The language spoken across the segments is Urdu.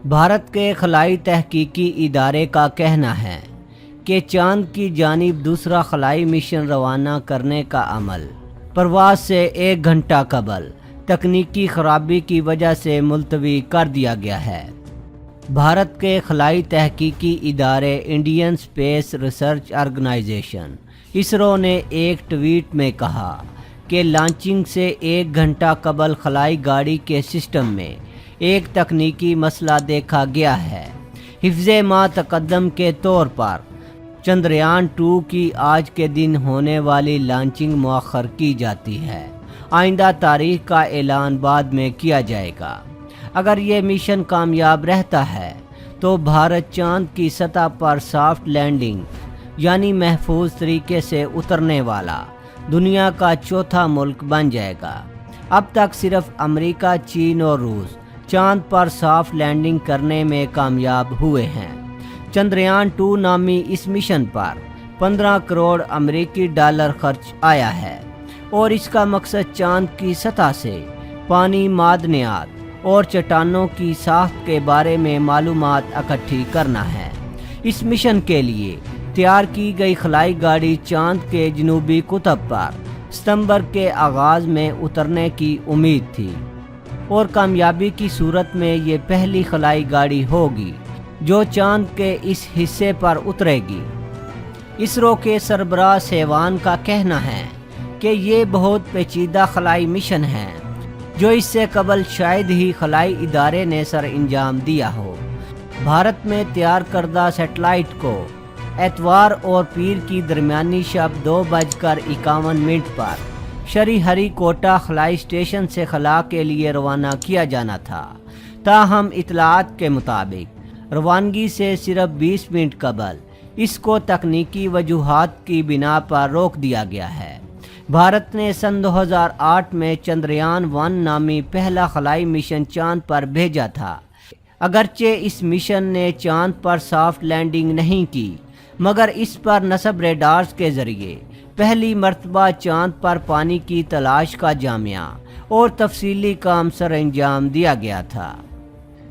بھارت کے خلائی تحقیقی ادارے کا کہنا ہے کہ چاند کی جانب دوسرا خلائی مشن روانہ کرنے کا عمل پرواز سے 1 گھنٹہ قبل تکنیکی خرابی کی وجہ سے ملتوی کر دیا گیا ہے۔ بھارت کے خلائی تحقیقی ادارے Indian space research organisation ISRO نے ایک ٹویٹ میں کہا کہ لانچنگ سے 1 گھنٹہ قبل خلائی گاڑی کے سسٹم میں ایک تکنیکی مسئلہ دیکھا گیا ہے۔ حفظ ما تقدم کے طور پر چندریان 2 کی آج کے دن ہونے والی لانچنگ مؤخر کی جاتی ہے۔ آئندہ تاریخ کا اعلان بعد میں کیا جائے گا۔ اگر یہ مشن کامیاب رہتا ہے تو بھارت چاند کی سطح پر سافٹ لینڈنگ یعنی محفوظ طریقے سے اترنے والا دنیا کا چوتھا ملک بن جائے گا۔ اب تک صرف امریکہ، چین اور روس چاند پر سافٹ لینڈنگ کرنے میں کامیاب ہوئے ہیں۔ چندریان 2 نامی اس مشن پر 15 کروڑ امریکی ڈالر خرچ آیا ہے اور اس کا مقصد چاند کی سطح سے پانی، معدنیات اور چٹانوں کی ساخت کے بارے میں معلومات اکٹھی کرنا ہے۔ اس مشن کے لیے تیار کی گئی خلائی گاڑی چاند کے جنوبی قطب پر ستمبر کے آغاز میں اترنے کی امید تھی اور کامیابی کی صورت میں یہ پہلی خلائی گاڑی ہوگی جو چاند کے اس حصے پر اترے گی۔ اسرو کے سربراہ سیوان کا کہنا ہے کہ یہ بہت پیچیدہ خلائی مشن ہے جو اس سے قبل شاید ہی خلائی ادارے نے سر انجام دیا ہو۔ بھارت میں تیار کردہ سیٹلائٹ کو اتوار اور پیر کی درمیانی شب 2:51 پر شری ہری کوٹا خلائی اسٹیشن سے خلا کے لیے روانہ کیا جانا تھا۔ تاہم اطلاعات کے مطابق روانگی سے صرف 20 منٹ قبل اس کو تکنیکی وجوہات کی بنا پر روک دیا گیا ہے۔ بھارت نے سن 2008 میں چندریان 1 نامی پہلا خلائی مشن چاند پر بھیجا تھا۔ اگرچہ اس مشن نے چاند پر سافٹ لینڈنگ نہیں کی، مگر اس پر نصب ریڈارز کے ذریعے پہلی مرتبہ چاند پر پانی کی تلاش کا جامع اور تفصیلی کام سر انجام دیا گیا تھا۔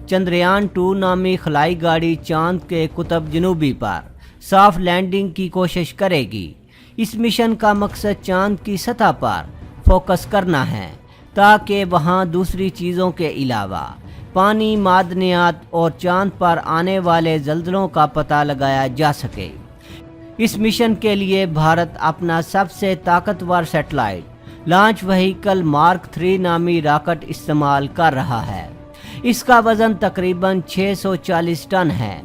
چندریان 2 نامی خلائی گاڑی چاند کے قطب جنوبی پر سافٹ لینڈنگ کی کوشش کرے گی۔ اس مشن کا مقصد چاند کی سطح پر فوکس کرنا ہے تاکہ وہاں دوسری چیزوں کے علاوہ پانی، معدنیات اور چاند پر آنے والے زلزلوں کا پتہ لگایا جا سکے۔ اس مشن کے لیے بھارت اپنا سب سے طاقتور سیٹلائٹ لانچ وہیکل مارک 3 نامی راکٹ استعمال کر رہا ہے۔ اس کا وزن تقریباً 640 ٹن ہے۔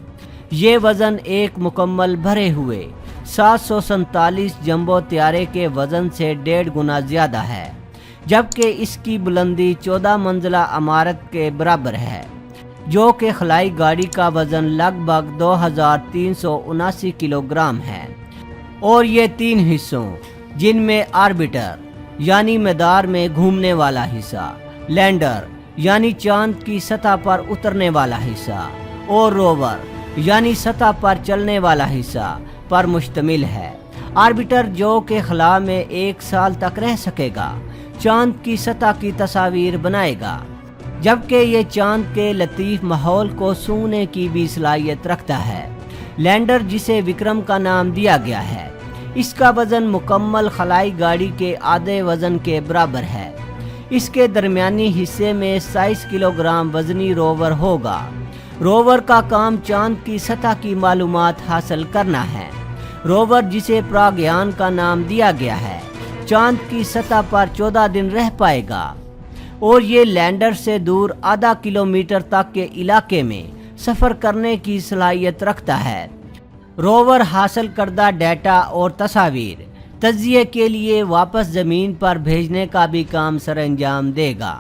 یہ وزن ایک مکمل بھرے ہوئے 747 جمبو طیارے کے وزن سے 1.5 گنا زیادہ ہے، جبکہ اس کی بلندی 14 منزلہ عمارت کے برابر ہے، جو کہ خلائی گاڑی کا وزن لگ بھگ 2379 کلو گرام ہے۔ اور یہ 3 حصوں جن میں آربیٹر یعنی مدار میں گھومنے والا حصہ، لینڈر یعنی چاند کی سطح پر اترنے والا حصہ اور روور یعنی سطح پر چلنے والا حصہ پر مشتمل ہے۔ آربیٹر جو کہ خلا میں 1 سال تک رہ سکے گا، چاند کی سطح کی تصاویر بنائے گا، جبکہ یہ چاند کے لطیف ماحول کو سونگھنے کی بھی صلاحیت رکھتا ہے۔ لینڈر جسے وکرم کا نام دیا گیا ہے، اس کا وزن مکمل خلائی گاڑی کے آدھے وزن کے برابر ہے۔ اس کے درمیانی حصے میں 27 کلو گرام وزنی روور ہوگا۔ روور کا کام چاند کی سطح کی معلومات حاصل کرنا ہے۔ روور جسے پراگیان کا نام دیا گیا ہے، چاند کی سطح پر 14 دن رہ پائے گا اور یہ لینڈر سے دور آدھا کلومیٹر تک کے علاقے میں سفر کرنے کی صلاحیت رکھتا ہے۔ روور حاصل کردہ ڈیٹا اور تصاویر تجزیے کے لیے واپس زمین پر بھیجنے کا بھی کام سر انجام دے گا۔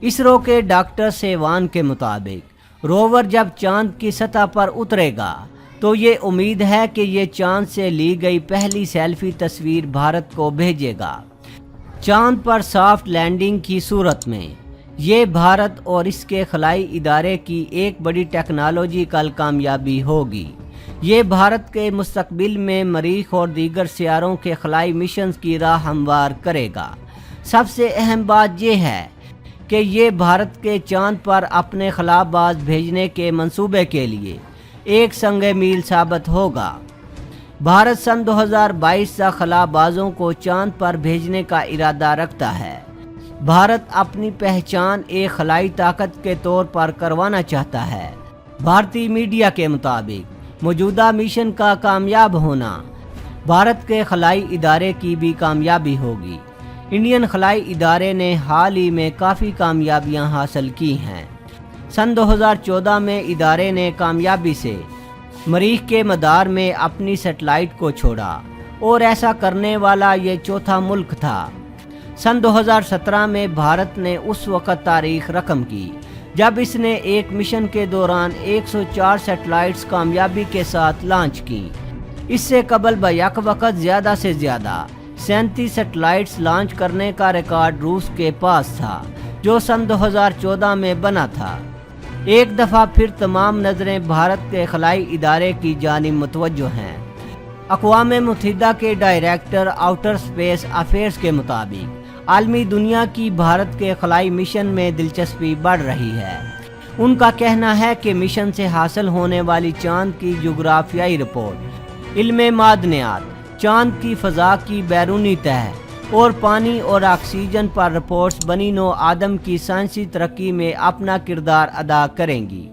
اسرو کے ڈاکٹر سیوان کے مطابق روور جب چاند کی سطح پر اترے گا تو یہ امید ہے کہ یہ چاند سے لی گئی پہلی سیلفی تصویر بھارت کو بھیجے گا۔ چاند پر سافٹ لینڈنگ کی صورت میں یہ بھارت اور اس کے خلائی ادارے کی ایک بڑی ٹیکنالوجیکل کامیابی ہوگی۔ یہ بھارت کے مستقبل میں مریخ اور دیگر سیاروں کے خلائی مشنز کی راہ ہموار کرے گا۔ سب سے اہم بات یہ ہے کہ یہ بھارت کے چاند پر اپنے خلا باز بھیجنے کے منصوبے کے لیے ایک سنگ میل ثابت ہوگا۔ بھارت سن 2022 سے خلا بازوں کو چاند پر بھیجنے کا ارادہ رکھتا ہے۔ بھارت اپنی پہچان ایک خلائی طاقت کے طور پر کروانا چاہتا ہے۔ بھارتی میڈیا کے مطابق موجودہ مشن کا کامیاب ہونا بھارت کے خلائی ادارے کی بھی کامیابی ہوگی۔ انڈین خلائی ادارے نے حال ہی میں کافی کامیابیاں حاصل کی ہیں۔ سن 2014 میں ادارے نے کامیابی سے مریخ کے مدار میں اپنی سیٹلائٹ کو چھوڑا اور ایسا کرنے والا یہ چوتھا ملک تھا۔ سن 2017 میں بھارت نے اس وقت تاریخ رقم کی جب اس نے ایک مشن کے دوران 104 سیٹلائٹس کامیابی کے ساتھ لانچ کی۔ اس سے قبل بیک وقت زیادہ سے زیادہ 37 سیٹلائٹس لانچ کرنے کا ریکارڈ روس کے پاس تھا، جو سن 2014 میں بنا تھا۔ ایک دفعہ پھر تمام نظریں بھارت کے خلائی ادارے کی جانب متوجہ ہیں۔ اقوام متحدہ کے ڈائریکٹر آؤٹر اسپیس افیئرز کے مطابق عالمی دنیا کی بھارت کے خلائی مشن میں دلچسپی بڑھ رہی ہے۔ ان کا کہنا ہے کہ مشن سے حاصل ہونے والی چاند کی جغرافیائی رپورٹ، علم معدنیات، چاند کی فضا کی بیرونی تہہ اور پانی اور آکسیجن پر رپورٹس بنی نوع آدم کی سائنسی ترقی میں اپنا کردار ادا کریں گی۔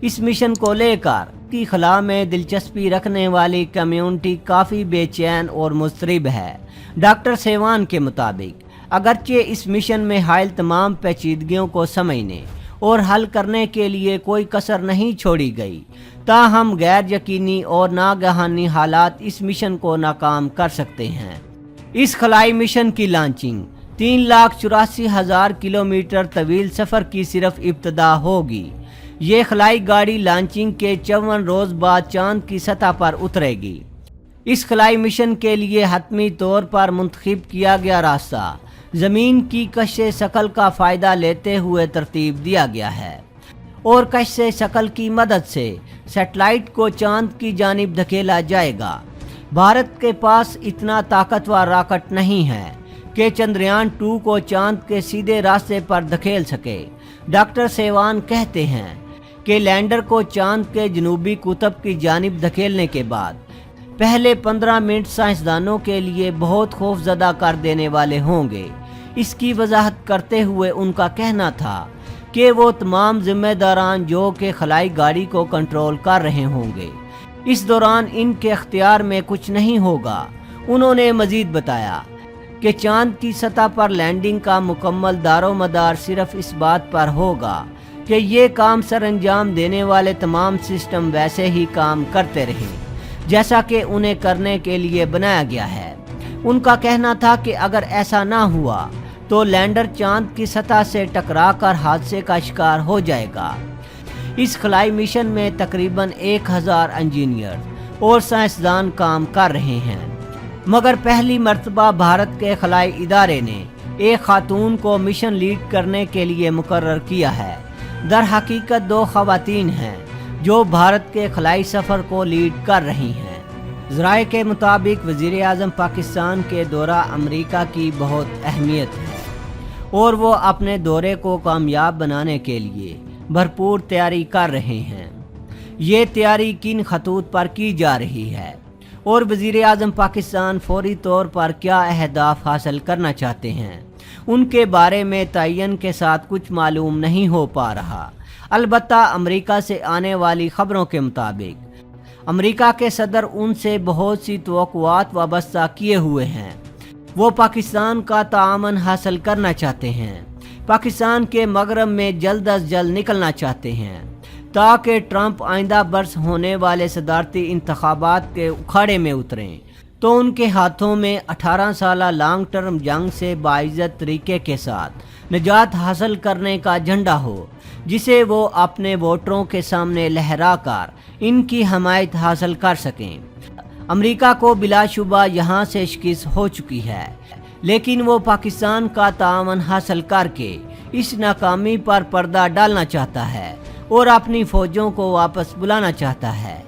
اس مشن کو لے کر کی خلا میں دلچسپی رکھنے والی کمیونٹی کافی بے چین اور مضطرب ہے۔ ڈاکٹر سیوان کے مطابق اگرچہ اس مشن میں حائل تمام پیچیدگیوں کو سمجھنے اور حل کرنے کے لیے کوئی کسر نہیں چھوڑی گئی، تاہم غیر یقینی اور ناگہانی حالات اس مشن کو ناکام کر سکتے ہیں۔ اس خلائی مشن کی لانچنگ 3,84,000 کلومیٹر طویل سفر کی صرف ابتدا ہوگی۔ یہ خلائی گاڑی لانچنگ کے 54 روز بعد چاند کی سطح پر اترے گی۔ اس خلائی مشن کے لیے حتمی طور پر منتخب کیا گیا راستہ زمین کی کشش ثقل کا فائدہ لیتے ہوئے ترتیب دیا گیا ہے اور کشش ثقل کی مدد سے سیٹلائٹ کو چاند کی جانب دھکیلا جائے گا۔ بھارت کے پاس اتنا طاقتور راکٹ نہیں ہے کہ چندریان 2 کو چاند کے سیدھے راستے پر دھکیل سکے۔ ڈاکٹر سیوان کہتے ہیں کہ لینڈر کو چاند کے جنوبی قطب کی جانب دھکیلنے کے بعد پہلے 15 منٹ سائنسدانوں کے لیے بہت خوف زدہ کر دینے والے ہوں گے۔ اس کی وضاحت کرتے ہوئے ان کا کہنا تھا کہ وہ تمام ذمہ داران جو کہ خلائی گاڑی کو کنٹرول کر رہے ہوں گے، اس دوران ان کے اختیار میں کچھ نہیں ہوگا۔ انہوں نے مزید بتایا کہ چاند کی سطح پر لینڈنگ کا مکمل دار و مدار صرف اس بات پر ہوگا کہ یہ کام سر انجام دینے والے تمام سسٹم ویسے ہی کام کرتے رہیں جیسا کہ انہیں کرنے کے لیے بنایا گیا ہے۔ ان کا کہنا تھا کہ اگر ایسا نہ ہوا تو لینڈر چاند کی سطح سے ٹکرا کر حادثے کا شکار ہو جائے گا۔ اس خلائی مشن میں تقریباً 1000 انجینئر اور سائنسدان کام کر رہے ہیں، مگر پہلی مرتبہ بھارت کے خلائی ادارے نے ایک خاتون کو مشن لیڈ کرنے کے لیے مقرر کیا ہے۔ در حقیقت 2 خواتین ہیں جو بھارت کے خلائی سفر کو لیڈ کر رہی ہیں۔ ذرائع کے مطابق وزیر اعظم پاکستان کے دورہ امریکہ کی بہت اہمیت ہے اور وہ اپنے دورے کو کامیاب بنانے کے لیے بھرپور تیاری کر رہے ہیں۔ یہ تیاری کن خطوط پر کی جا رہی ہے اور وزیر اعظم پاکستان فوری طور پر کیا اہداف حاصل کرنا چاہتے ہیں، ان کے بارے میں تعین کے ساتھ کچھ معلوم نہیں ہو پا رہا۔ البتہ امریکہ سے آنے والی خبروں کے مطابق امریکہ کے صدر ان سے بہت سی توقعات وابستہ کیے ہوئے ہیں۔ وہ پاکستان کا تعاون حاصل کرنا چاہتے ہیں، پاکستان کے مغرب میں جلد از جلد نکلنا چاہتے ہیں تاکہ ٹرمپ آئندہ برس ہونے والے صدارتی انتخابات کے اکھاڑے میں اتریں تو ان کے ہاتھوں میں 18 سالہ لانگ ٹرم جنگ سے باعزت طریقے کے ساتھ نجات حاصل کرنے کا جھنڈا ہو، جسے وہ اپنے ووٹروں کے سامنے لہرا کر ان کی حمایت حاصل کر سکیں۔ امریکہ کو بلا شبہ یہاں سے شکست ہو چکی ہے، لیکن وہ پاکستان کا تعاون حاصل کر کے اس ناکامی پر پردہ ڈالنا چاہتا ہے اور اپنی فوجوں کو واپس بلانا چاہتا ہے۔